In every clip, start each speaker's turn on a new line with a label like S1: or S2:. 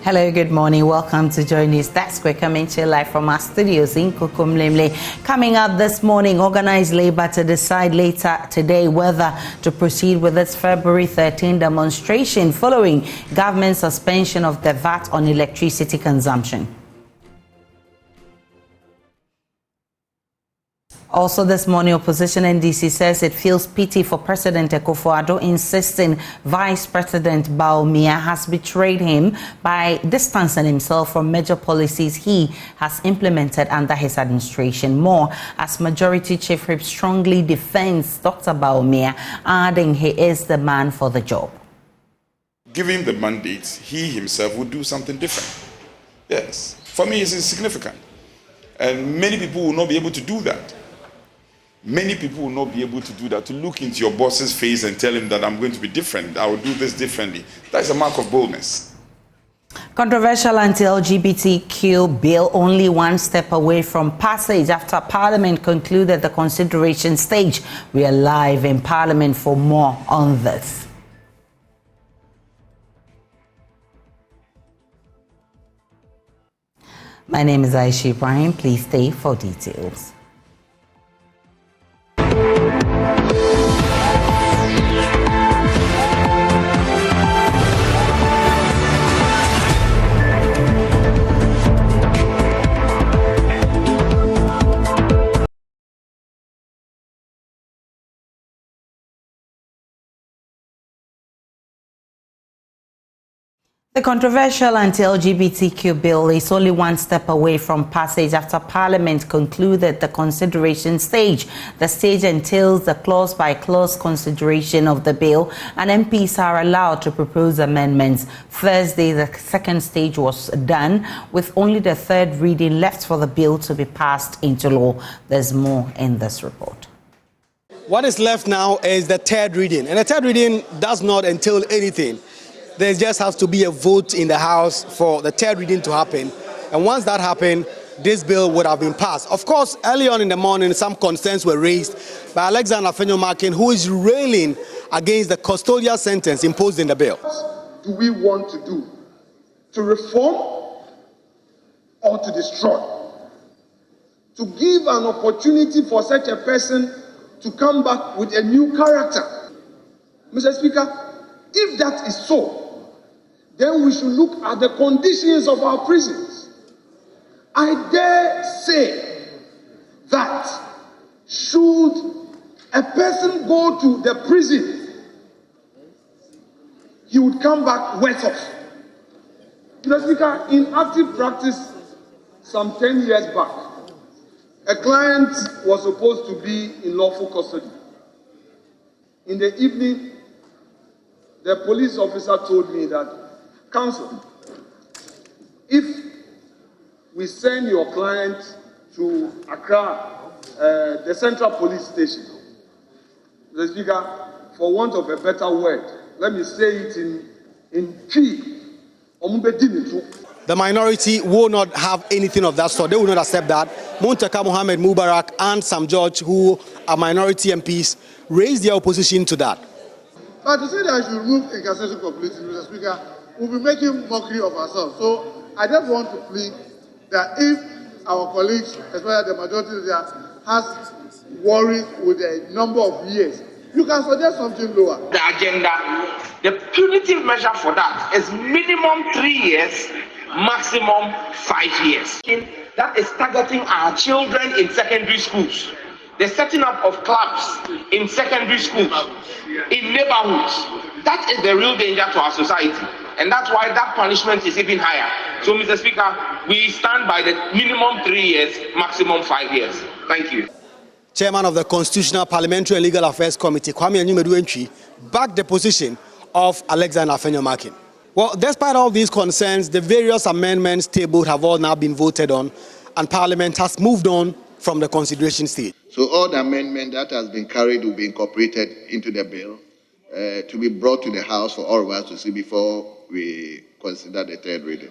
S1: Hello, good morning. Welcome to JoyNews. That's quick. Coming to you live from our studios in Kukumlemle. Coming up this morning, organized labor to decide later today whether to proceed with its February 13 demonstration following government suspension of the VAT on electricity consumption. Also this morning, opposition NDC says it feels pity for President Akufo-Addo, insisting Vice President Bawumia has betrayed him by distancing himself from major policies he has implemented under his administration. More as Majority Chief Whip strongly defends Dr. Bawumia, adding he is the man for the job.
S2: Given the mandate, he himself would do something different. Yes, for me it's insignificant. And many people will not be able to do that. Many people will not be able to do that, to look into your boss's face and tell him that I'm going to be different, I will do this differently. That is a mark of boldness.
S1: Controversial anti-LGBTQ bill only one step away from passage after Parliament concluded the consideration stage. We are live in Parliament for more on this. My name is Aisha Ibrahim. Please stay for details. The controversial anti-LGBTQ bill is only one step away from passage after Parliament concluded the consideration stage. The stage entails the clause-by-clause consideration of the bill, and MPs are allowed to propose amendments. Thursday, the second stage was done, with only the third reading left for the bill to be passed into law. There's more in this report.
S3: What is left now is the third reading, and the third reading does not entail anything. There just has to be a vote in the House for the third reading to happen. And once that happened, this bill would have been passed. Of course, early on in the morning, some concerns were raised by Alexander Afenyo-Markin, who is railing against the custodial sentence imposed in the bill.
S4: What do we want to do? To reform or to destroy? To give an opportunity for such a person to come back with a new character. Mr. Speaker, if that is so, then we should look at the conditions of our prisons. I dare say that should a person go to the prison, he would come back worse off. Mr. Speaker, in active practice, some 10 years back, a client was supposed to be in lawful custody. In the evening, the police officer told me that, Counsel, if we send your client to Accra, the Central Police Station, the Speaker, for want of a better word, let me say it in Twi,
S3: the minority will not have anything of that sort. They will not accept that. Muntaka Mohammed Mubarak and Sam George, who are minority MPs, raised their opposition to that.
S4: But to say that I should remove incarceration completely, Mr. Speaker, we'll be making mockery of ourselves. So I just want to plead that if our colleagues, especially the majority there, has worries with a number of years, you can suggest something lower.
S5: The agenda, the punitive measure for that is minimum 3 years, maximum 5 years. That is targeting our children in secondary schools. The setting up of clubs in secondary schools, in neighborhoods. That is the real danger to our society. And that's why that punishment is even higher. So, Mr. Speaker, we stand by the minimum 3 years, maximum 5 years. Thank you.
S3: Chairman of the Constitutional Parliamentary and Legal Affairs Committee, Kwame Enyimadu-Antwi, backed the position of Alexander Afenyo-Markin. Well, despite all these concerns, the various amendments tabled have all now been voted on, and Parliament has moved on from the consideration stage.
S6: So all the amendment that has been carried will be incorporated into the bill to be brought to the House for all of us to see before we consider the third reading.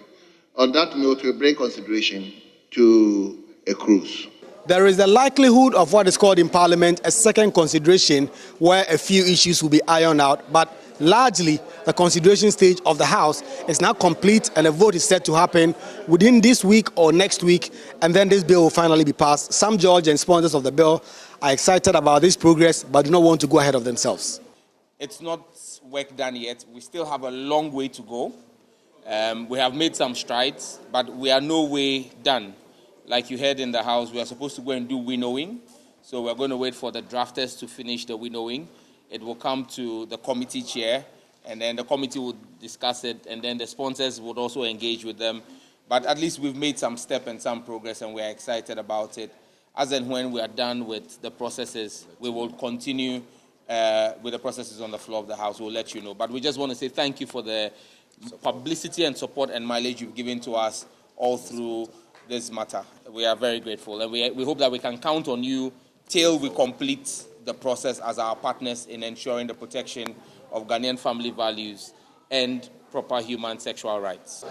S6: On that note, we bring consideration to a cruise.
S3: There is the likelihood of what is called in Parliament a second consideration where a few issues will be ironed out, but largely the consideration stage of the House is now complete, and a vote is set to happen within this week or next week, and then this bill will finally be passed. Some judges and sponsors of the bill are excited about this progress, but do not want to go ahead of themselves.
S7: It's not work done yet. We still have a long way to go. We have made some strides, but we are no way done. Like you heard in the House, we are supposed to go and do winnowing. So we're going to wait for the drafters to finish the winnowing. It will come to the committee chair, and then the committee will discuss it, and then the sponsors would also engage with them. But at least we've made some step and some progress, and we're excited about it. As and when we are done with the processes, we will continue with the processes on the floor of the House. We'll let you know. But we just want to say thank you for the publicity and support and mileage you've given to us all through this matter. We are very grateful, and we hope that we can count on you till we complete the process as our partners in ensuring the protection of Ghanaian family values and proper human sexual rights.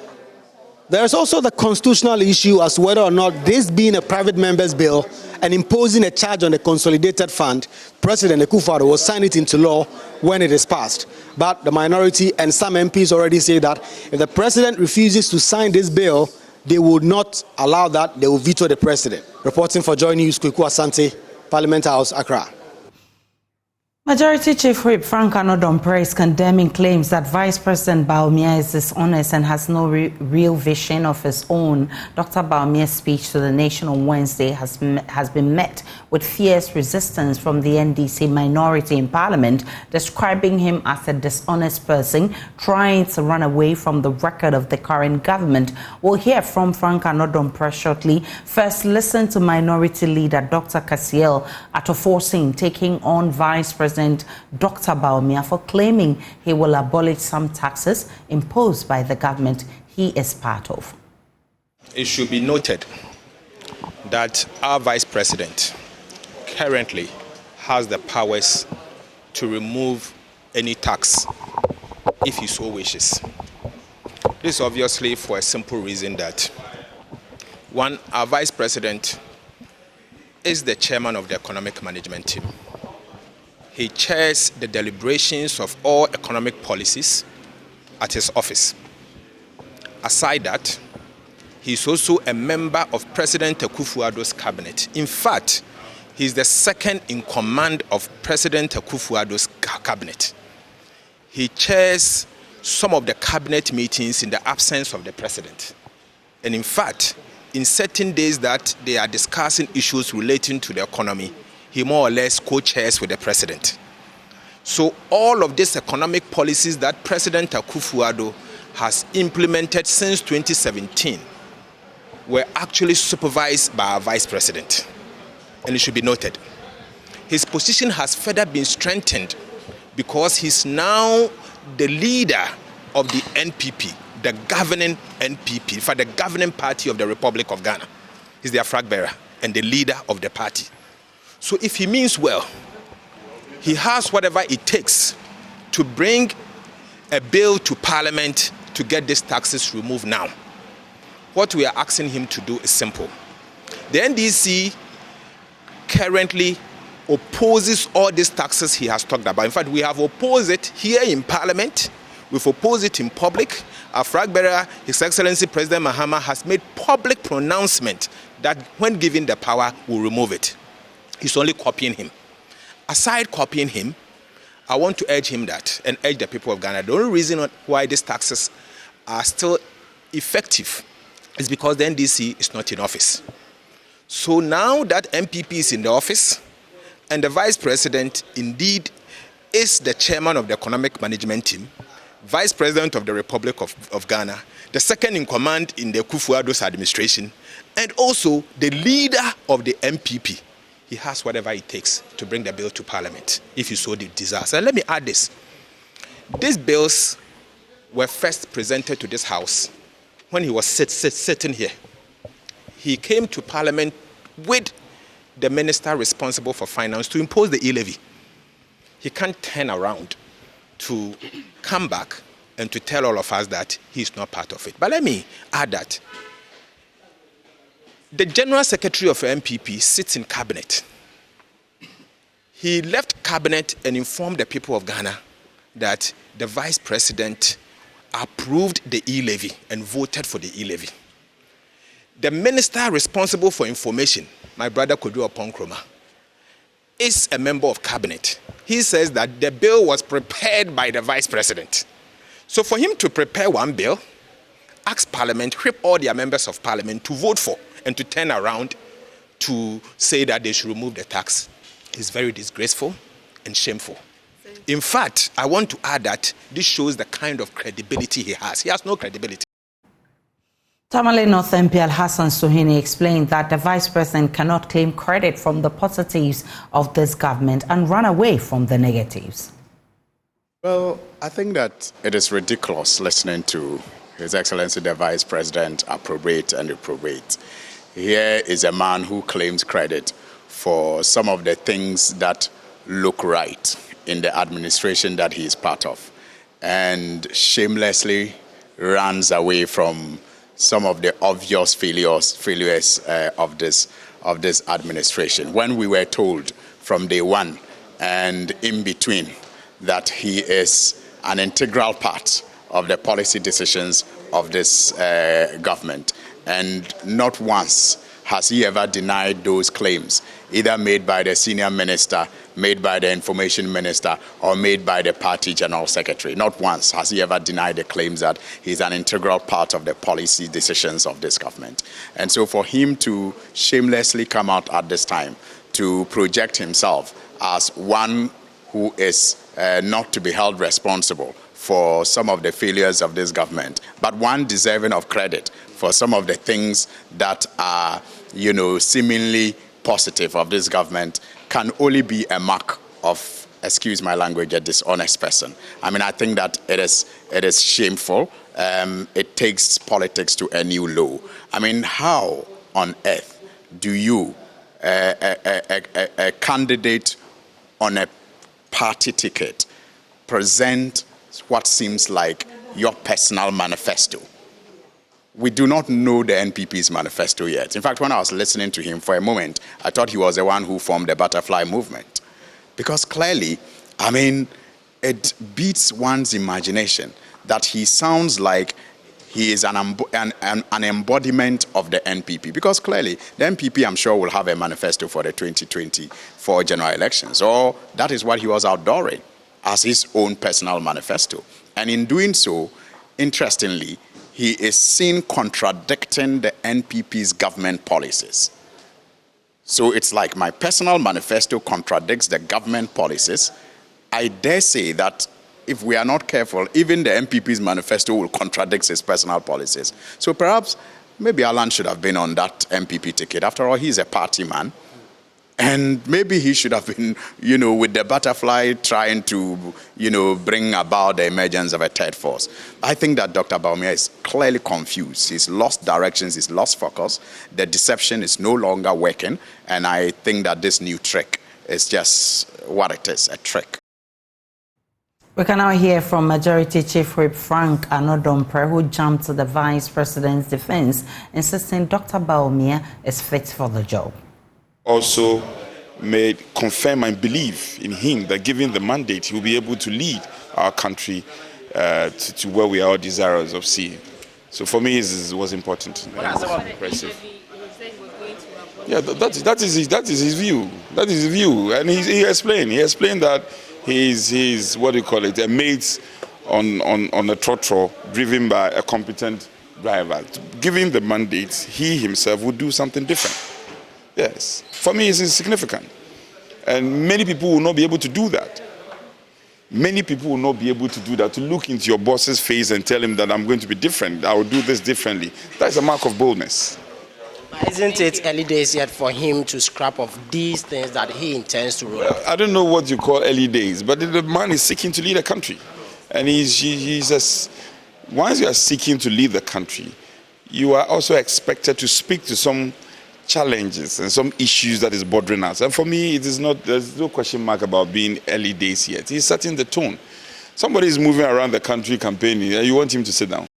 S3: There is also the constitutional issue as to whether or not this being a private member's bill and imposing a charge on the consolidated fund, President Akufo-Addo will sign it into law when it is passed. But the minority and some MPs already say that if the president refuses to sign this bill, they will not allow that. They will veto the president. Reporting for JoyNews, Kweku Asante, Parliament House, Accra.
S1: Majority Chief Whip Frank Anodom is condemning claims that Vice President Bawumia is dishonest and has no real vision of his own. Dr. Bawumia's speech to the nation on Wednesday has been met with fierce resistance from the NDC minority in Parliament, describing him as a dishonest person trying to run away from the record of the current government. We'll hear from Frank Anodom shortly. First, listen to Minority Leader Dr. Kasiel Atoforsin taking on Vice President Dr. Bawumia for claiming he will abolish some taxes imposed by the government he is part of.
S8: It should be noted that our Vice President currently has the powers to remove any tax if he so wishes. This is obviously for a simple reason that, one, our Vice President is the chairman of the economic management team. He chairs the deliberations of all economic policies at his office. Aside that, he is also a member of President Akufo-Addo's cabinet. In fact, he is the second in command of President Akufo-Addo's cabinet. He chairs some of the cabinet meetings in the absence of the president. And in fact, in certain days that they are discussing issues relating to the economy, he more or less co-chairs with the president. So all of these economic policies that President Akufo-Addo has implemented since 2017 were actually supervised by our vice president. And it should be noted, his position has further been strengthened because he's now the leader of the NPP, the governing NPP, for the governing party of the Republic of Ghana. He's their flag bearer and the leader of the party. So if he means well, he has whatever it takes to bring a bill to Parliament to get these taxes removed now. What we are asking him to do is simple. The NDC currently opposes all these taxes he has talked about. In fact, we have opposed it here in Parliament. We've opposed it in public. Our flag bearer, His Excellency President Mahama, has made public pronouncement that when given the power, will remove it. He's only copying him. Aside copying him, I want to urge him that, and urge the people of Ghana, the only reason why these taxes are still effective is because the NDC is not in office. So now that MPP is in the office, and the Vice President indeed is the chairman of the economic management team, Vice President of the Republic of Ghana, the second in command in the Akufo-Addo's administration, and also the leader of the MPP, he has whatever it takes to bring the bill to Parliament, if he so desires. And let me add this. These bills were first presented to this House when he was sitting here. He came to Parliament with the minister responsible for finance to impose the e-levy. He can't turn around to come back and to tell all of us that he's not part of it. But let me add that the General Secretary of MPP sits in cabinet. He left cabinet and informed the people of Ghana that the vice president approved the e-levy and voted for the e-levy. The minister responsible for information, my brother Kodu Oponkroma, is a member of cabinet. He says that the bill was prepared by the vice president. So for him to prepare one bill, ask parliament, whip all their members of parliament to vote for and to turn around to say that they should remove the tax is very disgraceful and shameful. In fact, I want to add that this shows the kind of credibility he has. He has no credibility.
S1: Tamale North MP Al-Hassan Suhini explained that the vice president cannot claim credit from the positives of this government and run away from the negatives.
S9: Well, I think that it is ridiculous listening to His Excellency the Vice President appropriate and reprobate. Here is a man who claims credit for some of the things that look right in the administration that he is part of, and shamelessly runs away from some of the obvious failures of this administration. When we were told from day one and in between that he is an integral part of the policy decisions of this government, and not once has he ever denied those claims, either made by the senior minister, made by the information minister, or made by the party general secretary. Not once has he ever denied the claims that he's an integral part of the policy decisions of this government. And so for him to shamelessly come out at this time to project himself as one who is not to be held responsible for some of the failures of this government, but one deserving of credit for some of the things that are, seemingly positive of this government, can only be a mark of, excuse my language, a dishonest person. I mean, I think that it is shameful. It takes politics to a new low. I mean, how on earth do you, a candidate on a party ticket, present what seems like your personal manifesto? We do not know the NPP's manifesto yet. In fact, when I was listening to him for a moment, I thought he was the one who formed the butterfly movement. Because clearly, I mean, it beats one's imagination that he sounds like he is an embodiment of the NPP. Because clearly, the NPP, I'm sure, will have a manifesto for the 2024 general elections. Or that is what he was outdooring as his own personal manifesto. And in doing so, interestingly, he is seen contradicting the NPP's government policies. So it's like my personal manifesto contradicts the government policies. I dare say that if we are not careful, even the NPP's manifesto will contradict his personal policies. So perhaps, maybe Alan should have been on that NPP ticket. After all, he's a party man. And maybe he should have been, with the butterfly trying to, bring about the emergence of a third force. I think that Dr. Bawumia is clearly confused. He's lost directions, he's lost focus. The deception is no longer working. And I think that this new trick is just what it is, a trick.
S1: We can now hear from Majority Chief Whip Frank Anodompre, who jumped to the Vice President's defense, insisting Dr. Bawumia is fit for the job.
S2: Also confirm and believe in him that given the mandate, he will be able to lead our country to where we are all desirous of seeing. So for me, it was important. Impressive. Yeah, that is his view. That is his view. And he explained that he's what do you call it, a mate on a trotro driven by a competent driver. Given the mandate, he himself would do something different. Yes, for me it's insignificant. And many people will not be able to do that. Many people will not be able to do that, to look into your boss's face and tell him that I'm going to be different, I will do this differently. That is a mark of boldness.
S10: Isn't it early days yet for him to scrap off these things that he intends to roll out?
S2: I don't know what you call early days, but the man is seeking to lead a country. And once you are seeking to lead the country, you are also expected to speak to some challenges and some issues that is bothering us. And for me, there's no question mark about being early days yet. He's setting the tone. Somebody is moving around the country campaigning, and you want him to sit down.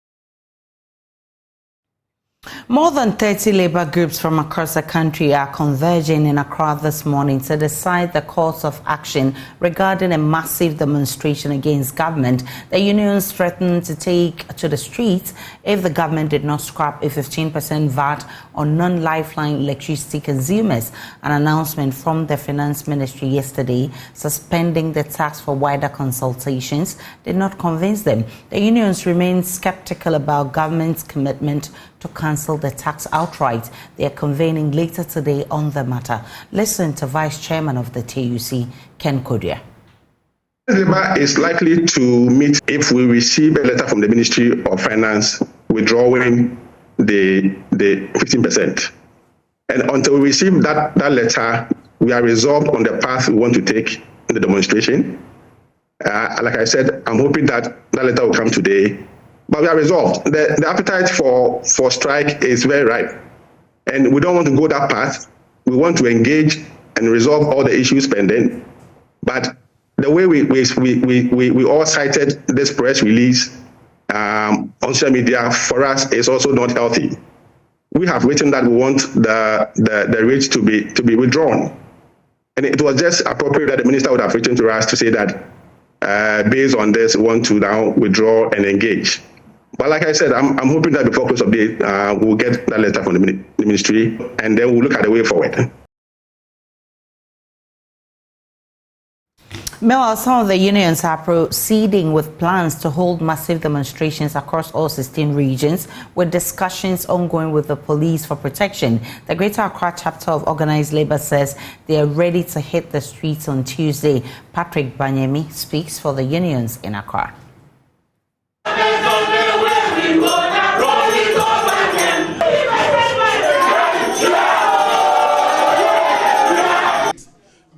S1: More than 30 labor groups from across the country are converging in Accra this morning to decide the course of action regarding a massive demonstration against government. The unions threatened to take to the streets if the government did not scrap a 15% VAT on non-lifeline electricity consumers. An announcement from the Finance Ministry yesterday suspending the tax for wider consultations did not convince them. The unions remain skeptical about government's commitment to cancel the tax outright. They are convening later today on the matter. Listen to Vice Chairman of the TUC, Ken Kodia.
S11: Labour is likely to meet if we receive a letter from the Ministry of Finance withdrawing the 15%. And until we receive that letter, we are resolved on the path we want to take in the demonstration. Like I said, I'm hoping that letter will come today. But we are resolved. The appetite for strike is very ripe. And we don't want to go that path. We want to engage and resolve all the issues pending. But the way we all cited this press release on social media, for us, is also not healthy. We have written that we want the rate to be withdrawn. And it was just appropriate that the minister would have written to us to say that based on this, we want to now withdraw and engage. But like I said, I'm hoping that before close of day, we'll get that letter from the ministry, and then we'll look at the way forward.
S1: Meanwhile, some of the unions are proceeding with plans to hold massive demonstrations across all 16 regions, with discussions ongoing with the police for protection. The Greater Accra chapter of Organized Labour says they are ready to hit the streets on Tuesday. Patrick Banyemi speaks for the unions in Accra.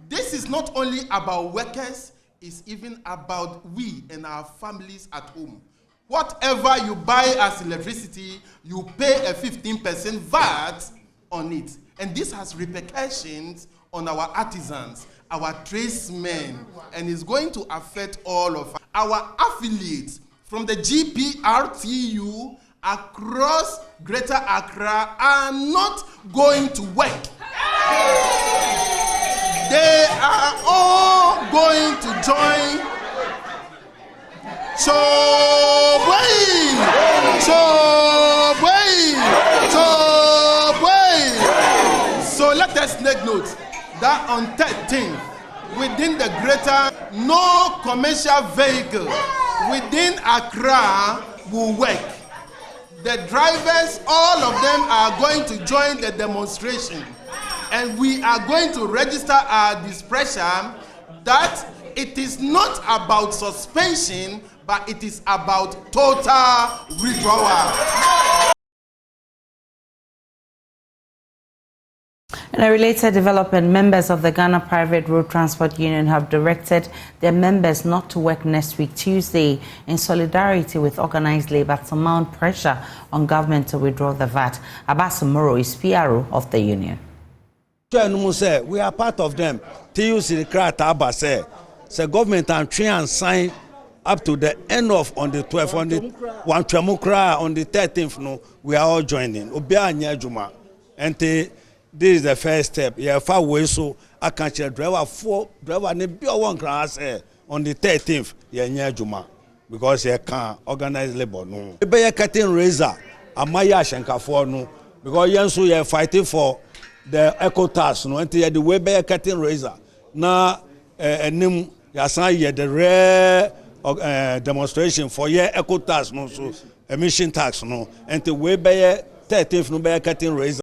S12: This is not only about workers, it's even about we and our families at home. Whatever you buy as electricity, you pay a 15% VAT on it. And this has repercussions on our artisans, our tradesmen, and is going to affect all of us. Our affiliates from the GPRTU across Greater Accra are not going to work. They are all going to join So let us take note that on 13th, within the Greater, no commercial vehicle within Accra will work. The drivers, all of them are going to join the demonstration. And we are going to register our displeasure that it is not about suspension, but it is about total withdrawal.
S1: In a related development, members of the Ghana Private Road Transport Union have directed their members not to work next week, Tuesday, in solidarity with organized labor to mount pressure on government to withdraw the VAT. Abbas Moro is PRO of the union.
S13: We are part of them. TUC Krata say government and try and sign up to the end of on the 12th, on the 1 on the 13th. No, we are all joining. Juma, and this is the first step. Yeah, far away so I can't share driver ne be one class on the 13th. Yeah, Juma because you can't organize labor. No, be a cutting razor. Amaya Shanka for no because Yansu you are fighting for the eco tax no enti the way be cutting razor na enim yasan the rare demonstration for your eco tax no so emission tax no enti we be 13th no be cutting razor.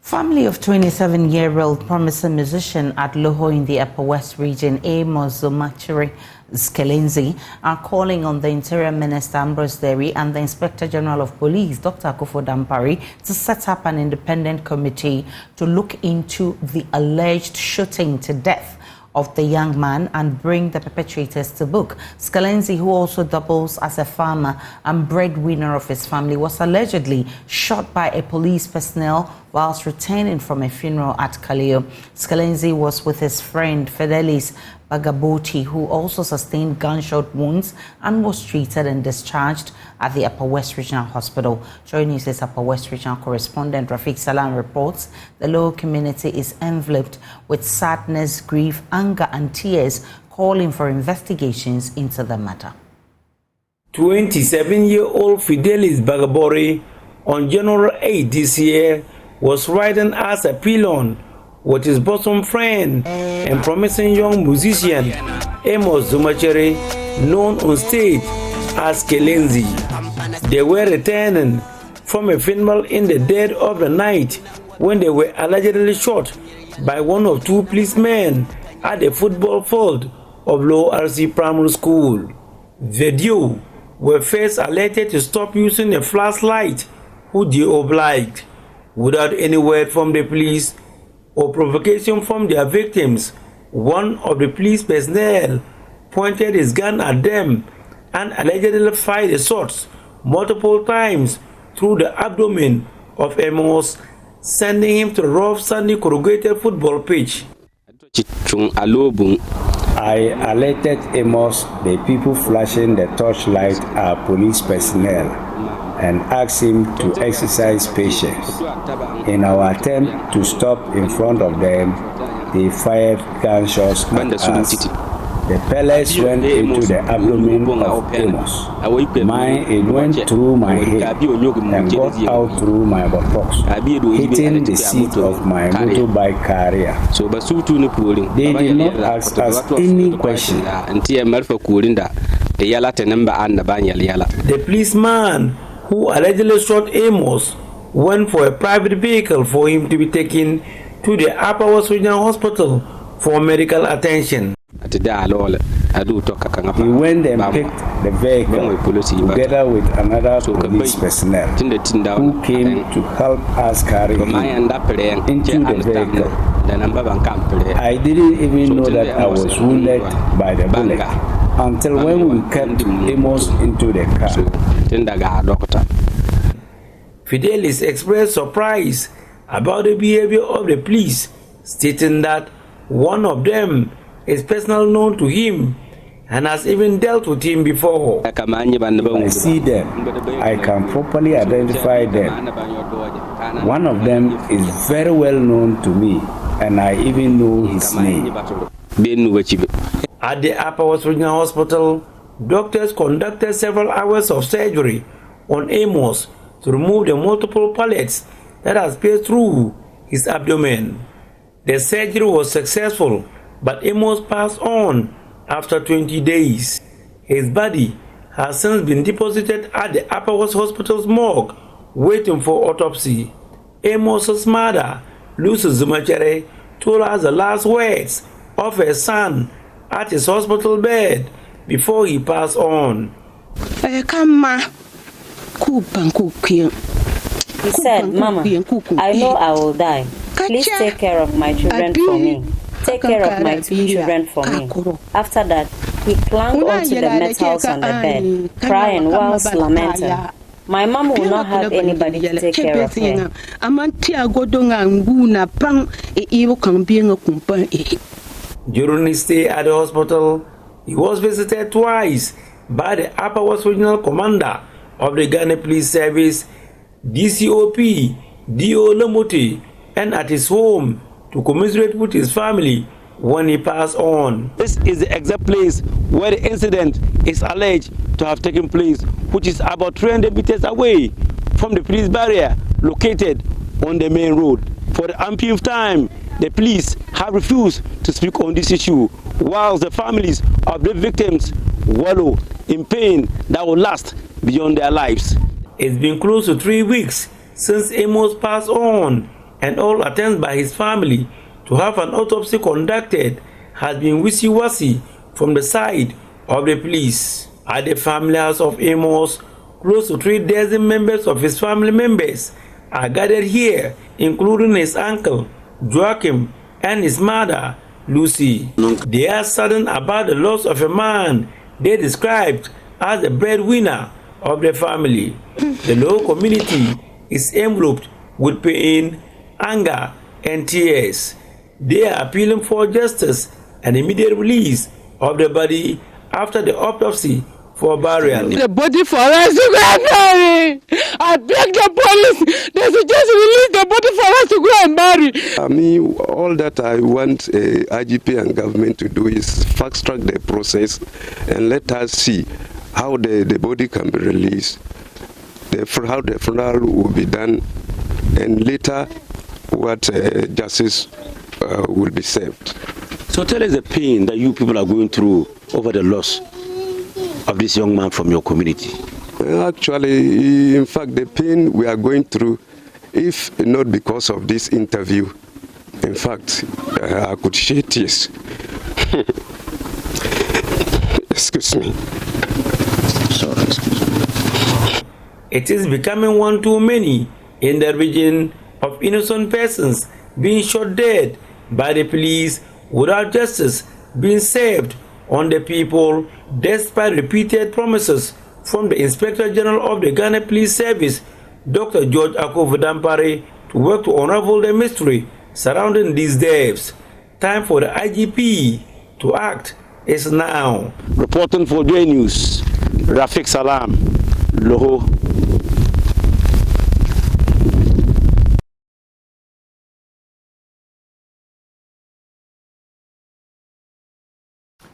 S1: Family of 27-year-old promising musician at Loho in the Upper West region, Amos Zomachiri Skelenzi, are calling on the Interior Minister Ambrose Derry and the Inspector General of Police, Dr. Akufo Dampari, to set up an independent committee to look into the alleged shooting to death of the young man and bring the perpetrators to book. Skelenzi, who also doubles as a farmer and breadwinner of his family, was allegedly shot by a police personnel whilst returning from a funeral at Kaleo. Skelenzi was with his friend Fidelis Bagaboti, who also sustained gunshot wounds and was treated and discharged at the Upper West Regional Hospital. JoyNews' Upper West Regional correspondent Rafiq Salam reports the local community is enveloped with sadness, grief, anger and tears, calling for investigations into the matter.
S14: 27-year-old Fidelis Bagabori on January 8 this year was riding as a pillion with his bosom friend and promising young musician Amos Zumachere, known on stage as Kelenzi. They were returning from a funeral in the dead of the night when they were allegedly shot by one of two policemen at the football field of Low RC Primary School. The duo were first alerted to stop using a flashlight, who they obliged. Without any word from the police or provocation from their victims, one of the police personnel pointed his gun at them and allegedly fired the shots multiple times through the abdomen of Amos, sending him to the rough sandy corrugated football pitch.
S15: I alerted Amos. The people flashing the torchlight are police personnel and asked him to exercise patience. In our attempt to stop in front of them, they fired gunshots at us. The pellets went into the abdomen of Amos. Mine, it went through my head and got out through my buttocks, hitting the seat of my motorbike carrier. They did not ask us any question.
S14: The policeman who allegedly shot Amos went for a private vehicle for him to be taken to the Upper West Regional Hospital for medical attention.
S15: He went and picked the vehicle together with another police personnel who came to help us carry him into the vehicle. I didn't even know that I was wounded by the bullet until when we kept Amos into the car.
S14: Fidelis expressed surprise about the behavior of the police, stating that one of them is personally known to him and has even dealt with him before.
S15: I see them. I can properly identify them. One of them is very well known to me, and I even know his name.
S14: At the Upper West Regional Hospital, doctors conducted several hours of surgery on Amos to remove the multiple pellets that has pierced through his abdomen. The surgery was successful, but Amos passed on after 20 days. His body has since been deposited at the Upper West Hospital's morgue, waiting for autopsy. Amos's mother, Lucy Zumachere, told us the last words of her son at his hospital bed before he passed on.
S16: He said, "Mama, I know I will die. Please take care of my children for me. Take care of my two children for me." After that, he clung onto the metals on the bed, crying whilst lamenting. My mom will not have anybody to take care of her.
S14: During his stay at the hospital, he was visited twice by the Upper West Regional Commander of the Ghana Police Service, DCOP D.O. Lamote, and at his home to commiserate with his family when he passed on.
S17: This is the exact place where the incident is alleged to have taken place, which is about 300 meters away from the police barrier located on the main road. For the umpteenth time, the police have refused to speak on this issue, whilst the families of the victims wallow in pain that will last beyond their lives.
S14: It's been close to 3 weeks since Amos passed on, and all attempts by his family to have an autopsy conducted has been wishy-washy from the side of the police. At the family house of Amos, close to 3 dozen members of his family members are gathered here, including his uncle, Joachim, and his mother, Lucy. They are saddened about the loss of a man they described as the breadwinner of the family. The local community is enveloped with pain, anger, and tears. They are appealing for justice and immediate release of the body after the autopsy for burial.
S18: The body for us to go and bury. I beg the police. They should just release the body for us to go and bury.
S19: All that I want IGP and government to do is fast track the process and let us see how the body can be released, how the funeral will be done, and later what justice will be served.
S17: So tell us the pain that you people are going through over the loss of this young man from your community.
S19: Actually, in fact, the pain we are going through, if not because of this interview, in fact, I could shed tears. Excuse me.
S17: Sorry, excuse me.
S14: It is becoming one too many in the region of innocent persons being shot dead by the police without justice being served on the people, despite repeated promises from the Inspector General of the Ghana Police Service, Dr. George Akovo-Dampare, to work to unravel the mystery surrounding these deaths. Time for the IGP to act is now.
S17: Reporting for JoyNews, Rafiq Salam, Loho.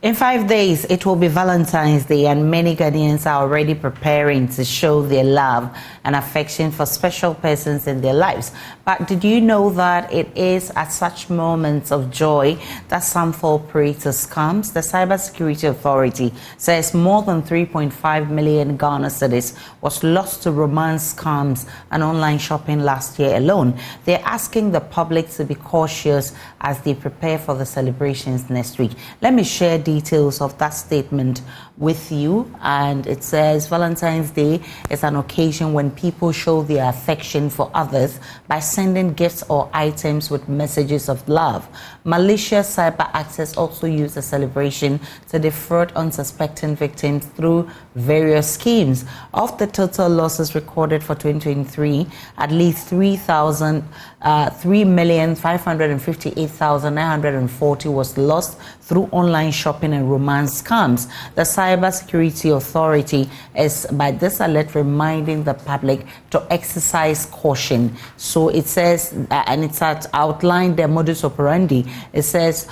S1: In 5 days, it will be Valentine's Day, and many Ghanaians are already preparing to show their love and affection for special persons in their lives. But did you know that it is at such moments of joy that some fall prey to scams? The Cybersecurity Authority says more than 3.5 million Ghana cedis was lost to romance scams and online shopping last year alone. They're asking the public to be cautious as they prepare for the celebrations next week. Let me share details of that statement with you. And it says Valentine's Day is an occasion when people show their affection for others by sending gifts or items with messages of love. Malicious cyber actors also use the celebration to defraud unsuspecting victims through various schemes. Of the total losses recorded for 2023, at least 3,558,940 was lost through online shopping and romance scams. The Cybersecurity Authority is, by this alert, reminding the public to exercise caution. So it says, and it's outlined their modus operandi. It says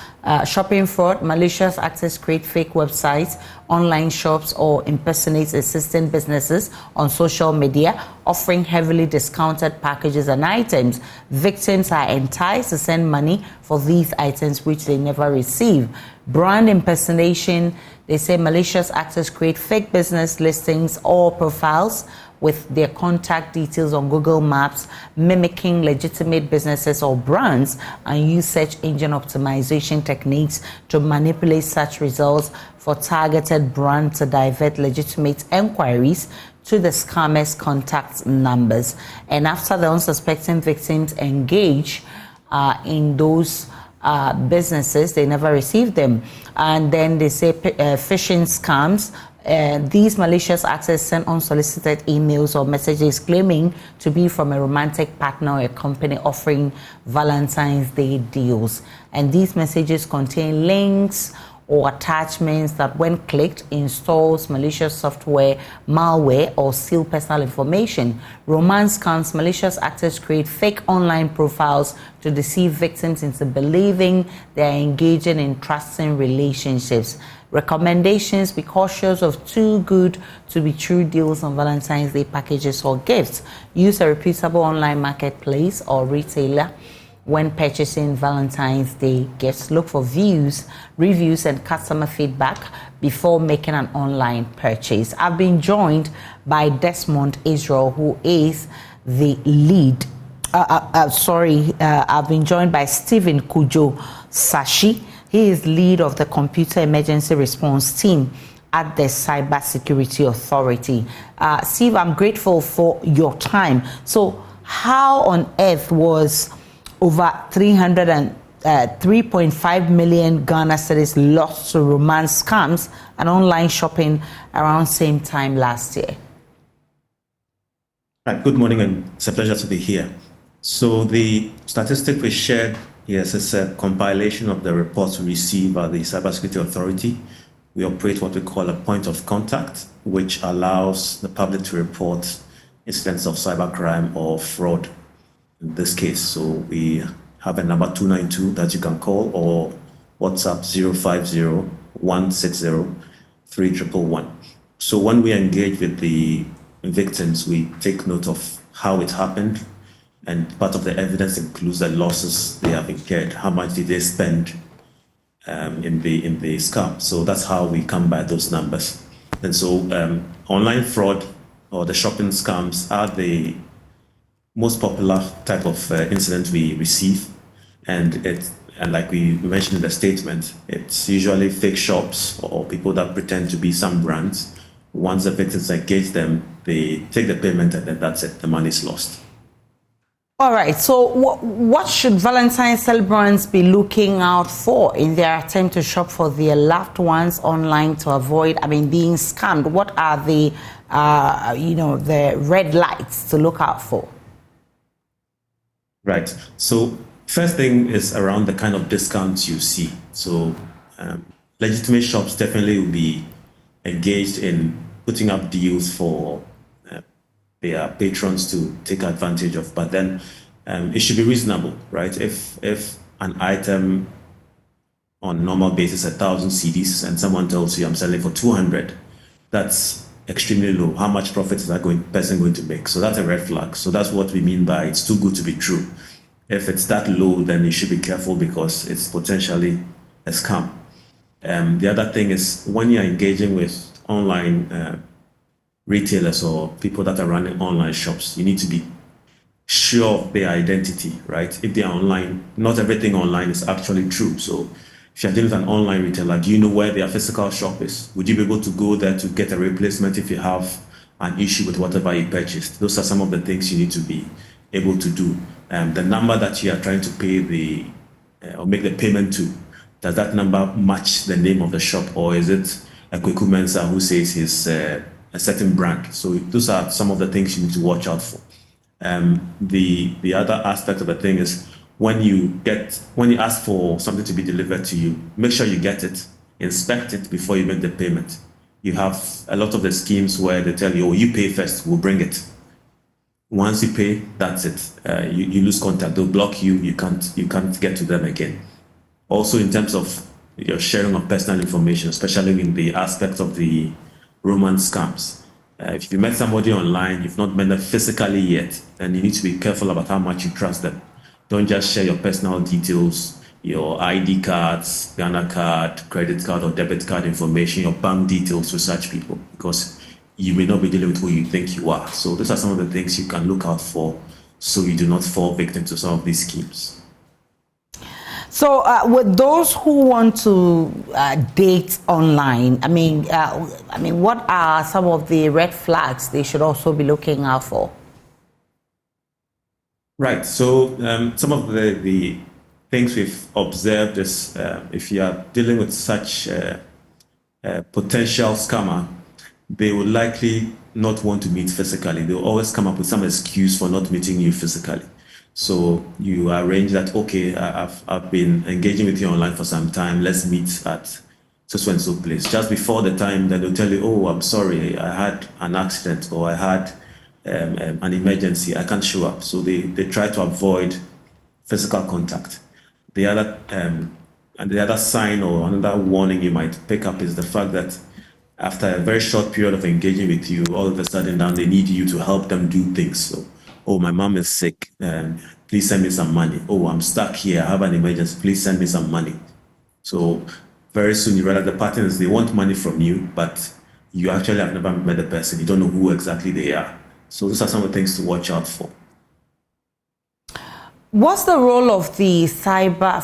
S1: shopping fraud, malicious actors create fake websites, online shops, or impersonate existing businesses on social media, offering heavily discounted packages and items. Victims are enticed to send money for these items which they never receive. Brand impersonation, they say malicious actors create fake business listings or profiles with their contact details on Google Maps, mimicking legitimate businesses or brands, and use search engine optimization techniques to manipulate search results for targeted brands to divert legitimate enquiries to the scammers' contact numbers. And after the unsuspecting victims engage in those businesses, they never receive them. And then they say phishing scams. These malicious actors send unsolicited emails or messages claiming to be from a romantic partner or a company offering Valentine's Day deals. And these messages contain links or attachments that, when clicked, installs malicious software, malware, or steal personal information. Romance scams, malicious actors create fake online profiles to deceive victims into believing they are engaging in trusting relationships. Recommendations: be cautious of too good to be true deals on Valentine's Day packages or gifts. Use a reputable online marketplace or retailer when purchasing Valentine's Day gifts. Look for reviews, and customer feedback before making an online purchase. I've been joined by Desmond Israel, who is the lead. I've been joined by Stephen Kujo Sashi. He is lead of the Computer Emergency Response Team at the Cybersecurity Authority. Steve, I'm grateful for your time. So how on earth was over 3.5 million Ghana cedis lost to romance scams and online shopping around same time last year?
S20: Right, good morning, and it's a pleasure to be here. So the statistic we shared Yes, it's a compilation of the reports we receive by the Cybersecurity Authority. We operate what we call a point of contact, which allows the public to report incidents of cybercrime or fraud in this case. So we have a number 292 that you can call, or WhatsApp 050-160-3111. So when we engage with the victims, we take note of how it happened, and part of the evidence includes the losses they have incurred. How much did they spend in the scam? So that's how we come by those numbers. And so online fraud or the shopping scams are the most popular type of incident we receive, and like we mentioned in the statement, it's usually fake shops or people that pretend to be some brands. Once the victims engage them, they take the payment, and then that's it. The money is lost.
S1: All right. So what should Valentine celebrants be looking out for in their attempt to shop for their loved ones online to avoid, being scammed? What are the, the red lights to look out for?
S20: Right. So first thing is around the kind of discounts you see. So legitimate shops definitely will be engaged in putting up deals for their patrons to take advantage of, but then it should be reasonable, right? If an item on normal basis 1,000 cedis and someone tells you I'm selling for 200, that's extremely low. How much profit is that person going to make? So that's a red flag. So that's what we mean by it's too good to be true. If it's that low, then you should be careful because it's potentially a scam. The other thing is when you're engaging with online retailers or people that are running online shops, you need to be sure of their identity, right? If they are online, not everything online is actually true. So if you're dealing with an online retailer, do you know where their physical shop is? Would you be able to go there to get a replacement if you have an issue with whatever you purchased? Those are some of the things you need to be able to do. The number that you are trying to pay or make the payment to, does that number match the name of the shop, or is it a Kweku Mensah who says he's a certain brand? So those are some of the things you need to watch out for. The other aspect of the thing is when you ask for something to be delivered to you, make sure you get it, inspect it before you make the payment. You have a lot of the schemes where they tell you, oh, you pay first, we'll bring it. Once you pay, that's it. You lose contact. They'll block you. You can't get to them again. Also, in terms of your sharing of personal information, especially in the aspect of the romance scams. If you met somebody online, you've not met them physically yet, then you need to be careful about how much you trust them. Don't just share your personal details, your ID cards, Ghana card, credit card or debit card information, your bank details to such people, because you may not be dealing with who you think you are. So those are some of the things you can look out for so you do not fall victim to some of these schemes.
S1: So with those who want to date online, what are some of the red flags they should also be looking out for?
S20: Right. So some of the things we've observed is if you are dealing with such a potential scammer, they will likely not want to meet physically. They will always come up with some excuse for not meeting you physically. So you arrange that, okay, I've been engaging with you online for some time, let's meet at so-and-so place. Just before the time, then they'll tell you, oh, I'm sorry, I had an accident or I had an emergency, I can't show up. So they try to avoid physical contact. The other sign or another warning you might pick up is the fact that after a very short period of engaging with you, all of a sudden now they need you to help them do things. So, oh, my mom is sick, please send me some money. Oh, I'm stuck here, I have an emergency, please send me some money. So very soon you realize the pattern is they want money from you, but you actually have never met the person. You don't know who exactly they are. So those are some of the things to watch out for.
S1: What's the role of the cyber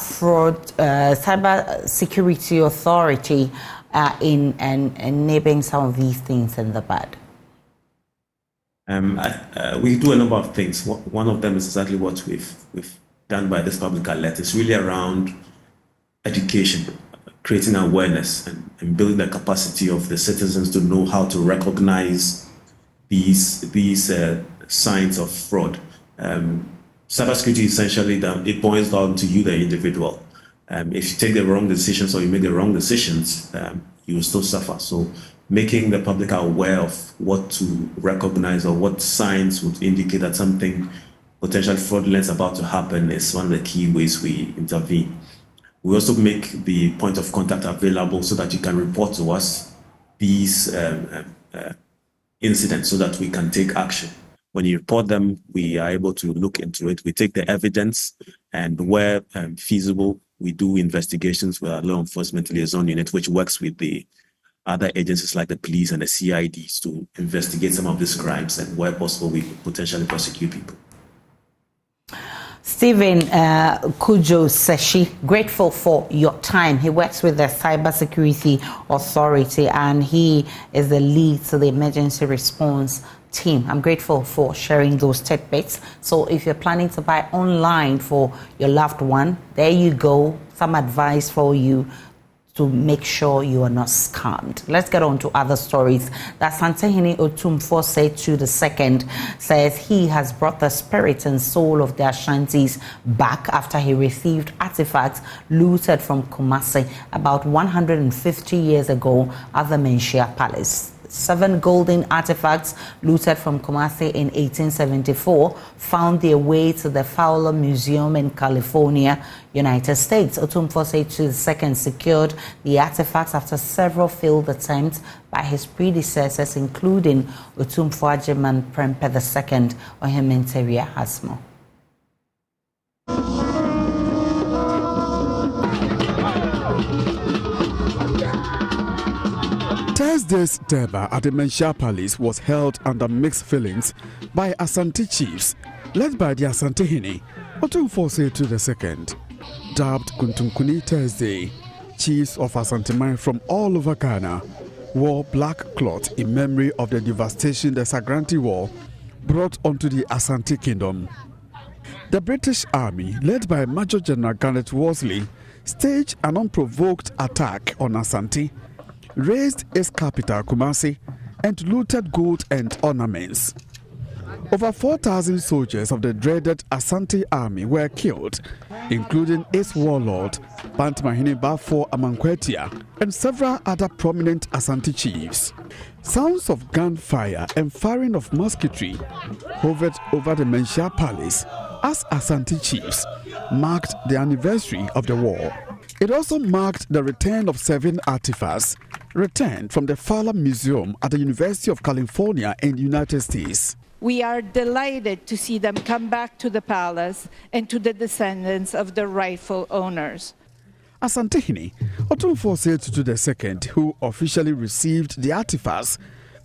S1: security authority in enabling some of these things in the bud?
S20: We do a number of things. One of them is exactly what we've done by this public alert. It's really around education, creating awareness and building the capacity of the citizens to know how to recognize these signs of fraud. cybersecurity essentially it boils down to you, the individual. If you take the wrong decisions or you make the wrong decisions, you will still suffer. So making the public aware of what to recognize or what signs would indicate that something potentially fraudulent is about to happen is one of the key ways we intervene. We also make the point of contact available so that you can report to us these incidents so that we can take action. When you report them, we are able to look into it. We take the evidence, and where feasible, we do investigations with our law enforcement liaison unit, which works with the other agencies like the police and the CIDs to investigate some of these crimes, and where possible, we could potentially prosecute people.
S1: Stephen Kujo Seshi, grateful for your time. He works with the Cybersecurity Authority and he is the lead to the emergency response team. I'm grateful for sharing those tidbits. So if you're planning to buy online for your loved one, there you go. Some advice for you to make sure you are not scammed. Let's get on to other stories. That Santehene Otumfuo Setu II says he has brought the spirit and soul of the Ashantis back after he received artifacts looted from Kumasi about 150 years ago at the Menchia Palace. 7 golden artifacts looted from Kumasi in 1874 found their way to the Fowler Museum in California, United States. Otumfuo Setu II secured the artifacts after several failed attempts by his predecessors, including Otumfuo Agyeman Prempeh II or Ministerial Reassignment.
S21: Thursday's Durbar at the Menchia Palace was held under mixed feelings by Asante chiefs, led by the Asantehene Otumfuo Setu II. Dubbed Kuntunkuni Thursday, chiefs of Asanteman from all over Ghana wore black cloth in memory of the devastation the Sagranti War brought onto the Asante Kingdom. The British Army, led by Major General Garnet Worsley, staged an unprovoked attack on Asante, razed its capital Kumasi, and looted gold and ornaments. Over 4,000 soldiers of the dreaded Asante army were killed, including its warlord, Bantmahine Bafo Amankwetia, and several other prominent Asante chiefs. Sounds of gunfire and firing of musketry hovered over the Menchia Palace as Asante chiefs marked the anniversary of the war. It also marked the return of 7 artifacts returned from the Fowler Museum at the University of California in the United States.
S22: We are delighted to see them come back to the palace and to the descendants of the rightful owners.
S21: Asantehene Otumfuo Setu II, who officially received the artifacts,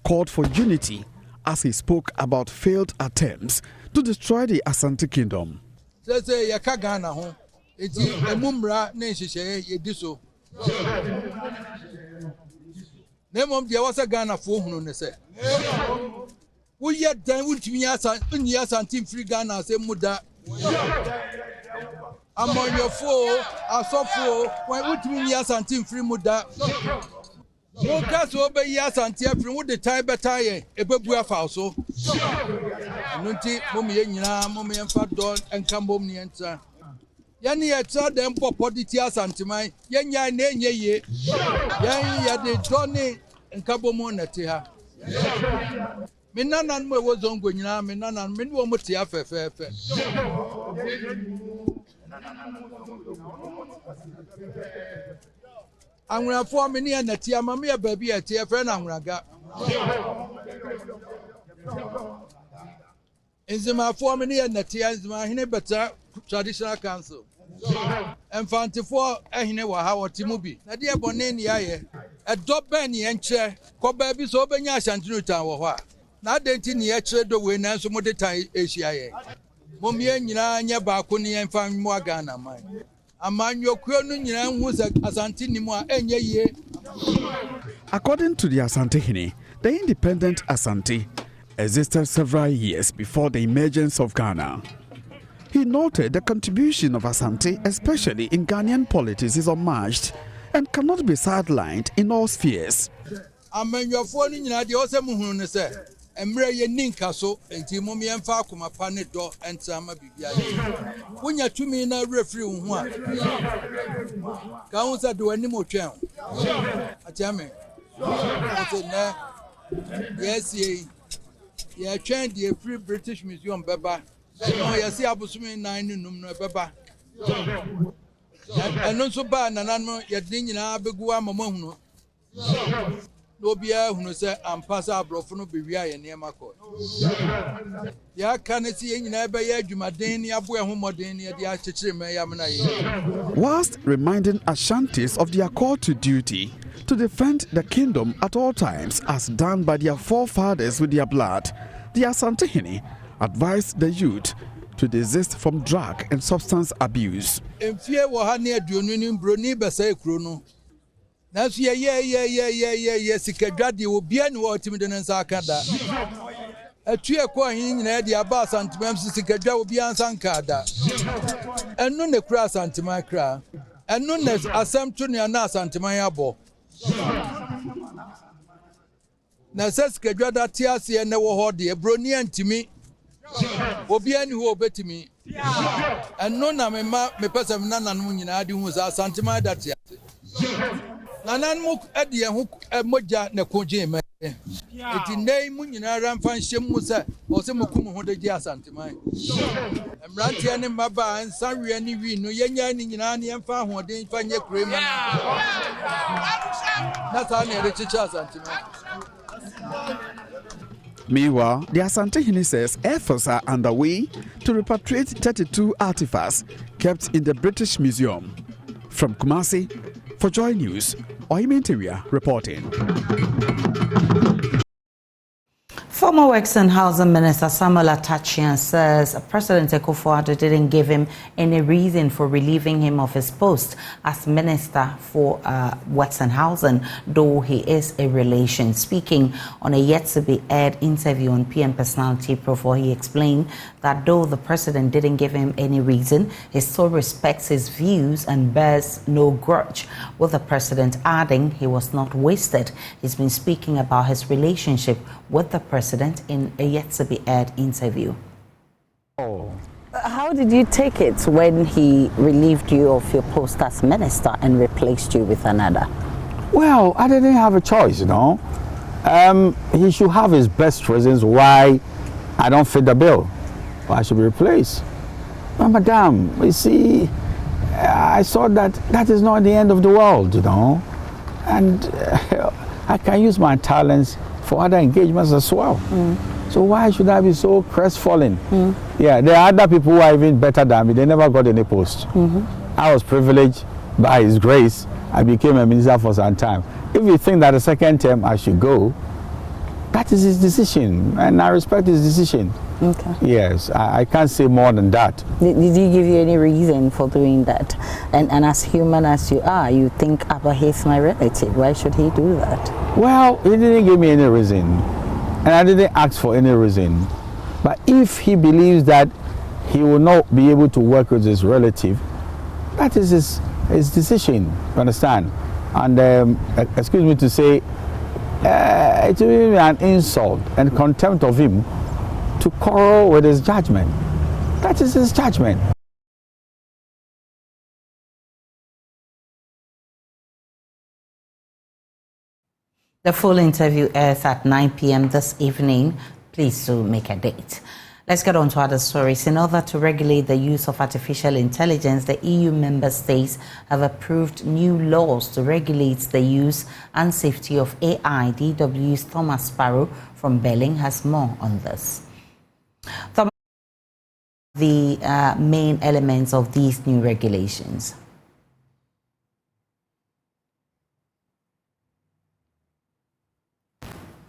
S21: called for unity as he spoke about failed attempts to destroy the Asante Kingdom.
S23: Nemom dia wasa Ghana fo hunu ne se wo ye dan wuntumi Asante free Ghana se muda amonyofo asofo wan wuntumi Asante free muda wo ka so be Asante free wo de tai beta ye ebebu afa so nunti mom ye nyina mom ye mfa don enkambom ne entra yani ye tra dem popoditi Asante man ye nya na enye ye yan ya de doni nkabomo na te ha menanan mo wo zongo nyina menanan me wo mo te afefefe anwura fo me ne na te ama me ya baabi ya te fe na anwuraga enzima fo me ne na te enzima hene beta traditional council Enfantifo ehine wa ha wotimu bi na de ebone ni aye edo ben ni enche ko ba bi so obenya Asantinu tan wo ho a na adenti ni ekire do we na so mo de tan ehia ye momie nyina nya ba ko ni enfa mu aga na man amanyokuo nu nyina hu Asantini mu a enye ye.
S21: According to the Asantehene, the independent Asante existed several years before the emergence of Ghana. He noted the contribution of Asante, especially in Ghanaian politics, is unmatched and cannot be sidelined in all spheres.
S23: Amenyofo ni nyina de osem hunu ne se emre ye ninka so enti mom ye mfa akoma pa ne do entama bibia ye wonya tumi na referee ho a ka ho sa do ani mo twen atiame so na yes ye twen the free British Museum beba no ye see abusumi 9 num no beba eno so ba nanano ye din nyina begu amama hunu no bia hunu se ampasa abrofo no bewia ye niema ko ya kan si ye nyina be ye adwumaden ni abo ehomodin ni de akekere me ya mena ye.
S21: Whilst reminding Ashantis of their call to duty to defend the kingdom at all times as done by their forefathers with their blood, the Asantehene advised the youth to desist from drug and substance abuse.
S23: Emfie wo ha ne aduonu ni mbro ni besa ekuro no. Na so ye sikadwade obi ani wo timi de nsa aka da. Atue ko hin nyina de aba santimam sikadwa obi ansa nka da. Enu ne kura santima kra. Enu ne asem to ne na santima ya bo. Na sikadwa da tiase ne wo ho de ebro ni antimi obi ani ho obetimi eno na me pesem na nanu nyina adi hu za santima dati nanan mu adi hu moja na koje me eti nei mu nyina ran fan hyem mu se o se mukum ho de gi asantima emranti ani maba ansan wi ani wi no yenya ni nyina ne emfa ho de fa nye kure ma na sa ne re chicha asantima.
S21: Meanwhile, the Asantehene says efforts are underway to repatriate 32 artifacts kept in the British Museum. From Kumasi, for Joy News, Oimenteria reporting.
S1: Former Works and Housing Minister Samuel Atachian says President Akufo-Addo didn't give him any reason for relieving him of his post as Minister for Works and Housing, though he is a relation. Speaking on a yet-to-be-aired interview on PM Personality Profile, he explained that though the President didn't give him any reason, he still respects his views and bears no grudge, with the President adding he was not wasted. He's been speaking about his relationship with the President in a yet-to-be-aired interview.
S4: How did you take it when he relieved you of your post as minister and replaced you with another?
S5: Well, I didn't have a choice, you know. He should have his best reasons why I don't fit the bill, why I should be replaced. But Madam, you see, I saw that is not the end of the world, you know. And I can use my talents for other engagements as well. So why should I be so crestfallen? Yeah, there are other people who are even better than me. They never got any post. I was privileged by His grace. I became a minister for some time. If you think that the second term I should go, that is his decision, and I respect his decision. Okay. Yes, I can't say more than that.
S4: Did he give you any reason for doing that? And as human as you are, you think Abba is my relative. Why should he do that?
S5: Well, he didn't give me any reason, and I didn't ask for any reason. But if he believes that he will not be able to work with his relative, that is his decision, you understand? And excuse me to say, it will be an insult and contempt of him to quarrel with his judgment. That is his judgment.
S1: The full interview airs at 9 p.m. this evening. Please do make a date. Let's get on to other stories. In order to regulate the use of artificial intelligence, the EU member states have approved new laws to regulate the use and safety of AI. DW's Thomas Sparrow from Berlin has more on this. Thomas, the main elements of these new regulations.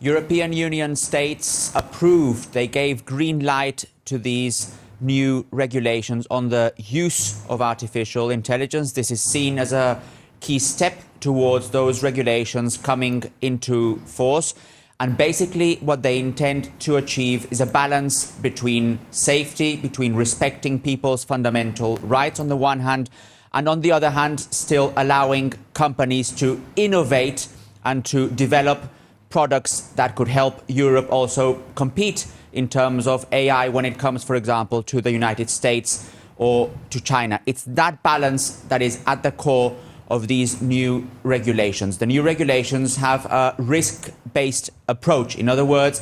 S6: European Union states approved, they gave green light to these new regulations on the use of artificial intelligence. This is seen as a key step towards those regulations coming into force. And basically what they intend to achieve is a balance between safety, between respecting people's fundamental rights on the one hand, and on the other hand, still allowing companies to innovate and to develop products that could help Europe also compete in terms of AI when it comes, for example, to the United States or to China. It's that balance that is at the core of these new regulations. The new regulations have a risk-based approach. In other words,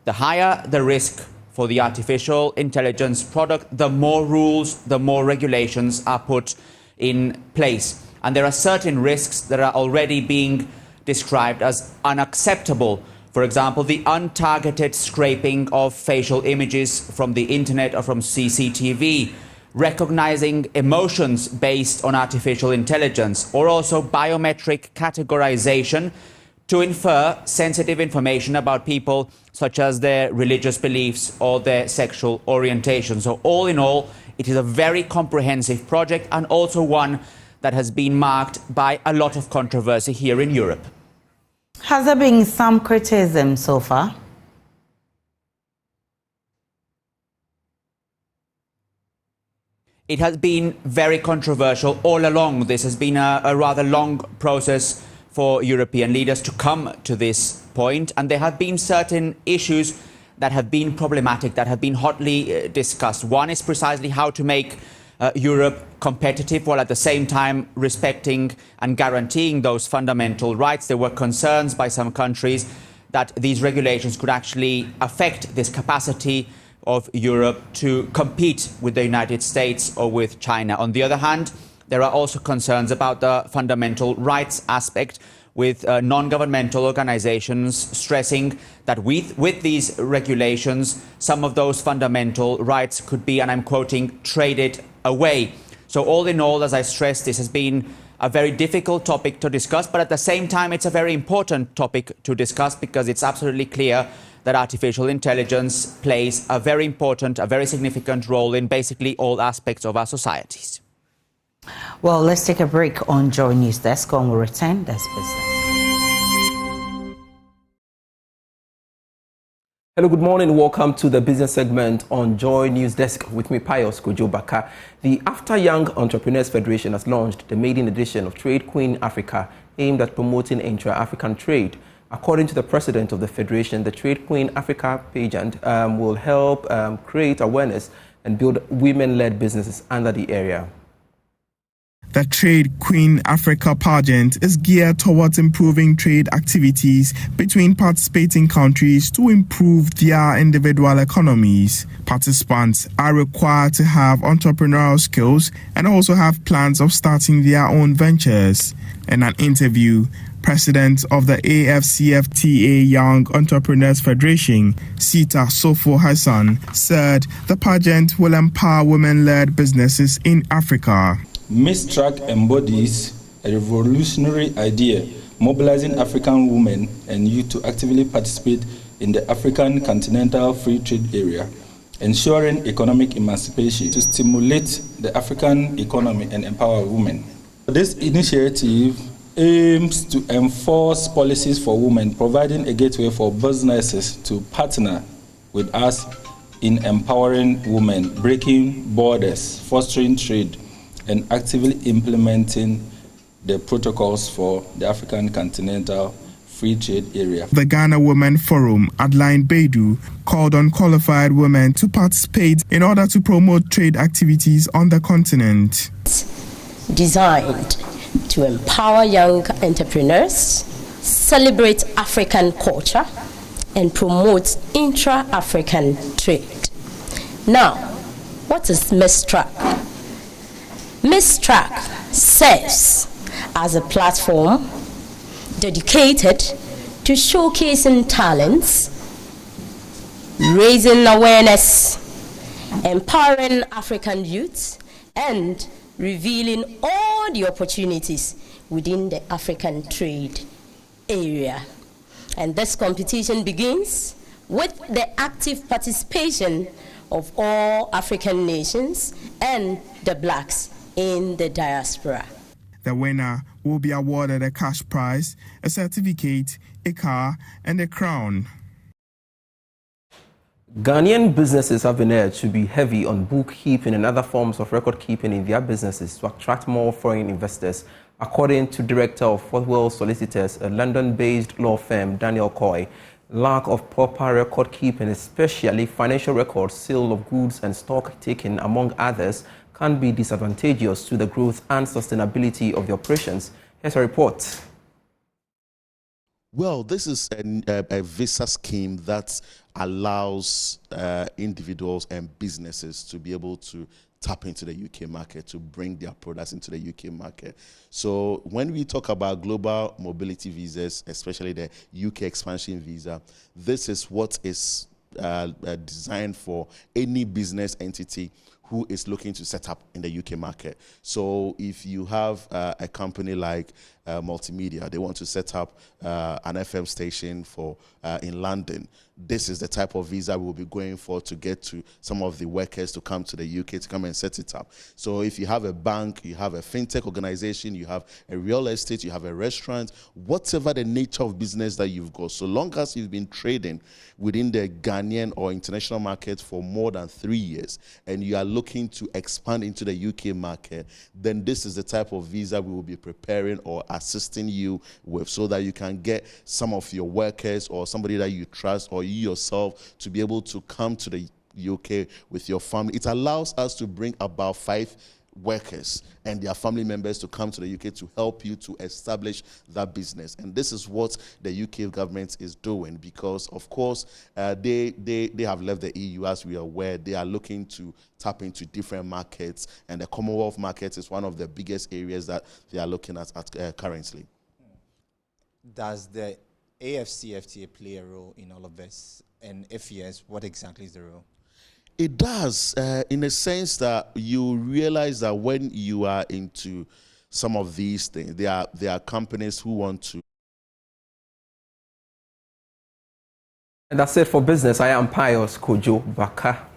S6: the higher the risk for the artificial intelligence product, the more rules, the more regulations are put in place. And there are certain risks that are already being described as unacceptable. For example, the untargeted scraping of facial images from the internet or from CCTV, recognizing emotions based on artificial intelligence, or also biometric categorization to infer sensitive information about people, such as their religious beliefs or their sexual orientation. So all in all, it is a very comprehensive project, and also one that has been marked by a lot of controversy here in Europe.
S1: Has there been some criticism so far?
S6: It has been very controversial all along. This has been a rather long process for European leaders to come to this point, and there have been certain issues that have been problematic, that have been hotly discussed. One is precisely how to make Europe competitive while at the same time respecting and guaranteeing those fundamental rights. There were concerns by some countries that these regulations could actually affect this capacity of Europe to compete with the United States or with China. On the other hand, there are also concerns about the fundamental rights aspect, with non-governmental organizations stressing that with these regulations, some of those fundamental rights could be, and I'm quoting, traded away. So all in all, as I stressed, this has been a very difficult topic to discuss, but at the same time, it's a very important topic to discuss, because it's absolutely clear that artificial intelligence plays a very important, a very significant role in basically all aspects of our societies.
S1: Well, let's take a break on JoyNews Desk. When we return, there's business.
S3: Hello, good morning. Welcome to the business segment on JoyNews Desk with me, Pius Kojobaka. The After Young Entrepreneurs Federation has launched the maiden edition of Trade Queen Africa, aimed at promoting intra-African trade. According to the president of the federation, the Trade Queen Africa pageant will help create awareness and build women-led businesses under the area.
S7: The Trade Queen Africa pageant is geared towards improving trade activities between participating countries to improve their individual economies. Participants are required to have entrepreneurial skills and also have plans of starting their own ventures. In an interview, President of the AFCFTA Young Entrepreneurs Federation, Sita Sofo Hassan, said the pageant will empower women-led businesses in Africa.
S8: Miss Track embodies a revolutionary idea, mobilizing African women and youth to actively participate in the African continental free trade area, ensuring economic emancipation to stimulate the African economy and empower women. This initiative aims to enforce policies for women, providing a gateway for businesses to partner with us in empowering women, breaking borders, fostering trade, and actively implementing the protocols for the African continental free trade area.
S7: The Ghana Women Forum, Adeline Baidu, called on qualified women to participate in order to promote trade activities on the continent.
S24: Designed to empower young entrepreneurs, celebrate African culture, and promote intra-African trade. Now, what is Miss Track? Miss Track serves as a platform dedicated to showcasing talents, raising awareness, empowering African youth, and revealing all the opportunities within the African trade area. And this competition begins with the active participation of all African nations and the blacks in the diaspora.
S7: The winner will be awarded a cash prize, a certificate, a car, and a crown.
S3: Ghanaian businesses have been urged to be heavy on bookkeeping and other forms of record keeping in their businesses to attract more foreign investors According to Director of Forthwell Solicitors, a London-based law firm, Daniel Coy, lack of proper record keeping, especially financial records, sale of goods and stock taking, among others, can be disadvantageous to the growth and sustainability of the operations. Here's a report.
S2: Well, this is a visa scheme that allows individuals and businesses to be able to tap into the UK market, to bring their products into the UK market. So when we talk about global mobility visas, especially the UK expansion visa, this is what is designed for any business entity who is looking to set up in the UK market. So if you have a company like Multimedia, they want to set up an FM station for in London, this is the type of visa we'll be going for to get to some of the workers to come to the UK to come and set it up. So if you have a bank, you have a fintech organization, you have a real estate, you have a restaurant, whatever the nature of business that you've got, so long as you've been trading within the Ghanaian or international market for more than 3 years and you are looking to expand into the UK market, then this is the type of visa we will be preparing or assisting you with, so that you can get some of your workers or somebody that you trust or you yourself to be able to come to the UK with your family. It allows us to bring about 5 workers and their family members to come to the UK to help you to establish that business. And this is what the UK government is doing, because of course they have left the EU, as we are aware. They are looking to tap into different markets, and the Commonwealth market is one of the biggest areas that they are looking at currently.
S9: Does the AFCFTA play a role in all of this? And if yes, what exactly is the role?
S2: It does, in a sense that you realize that when you are into some of these things, there are companies who want to.
S3: And that's it for business. I am Pius Kojo Baka.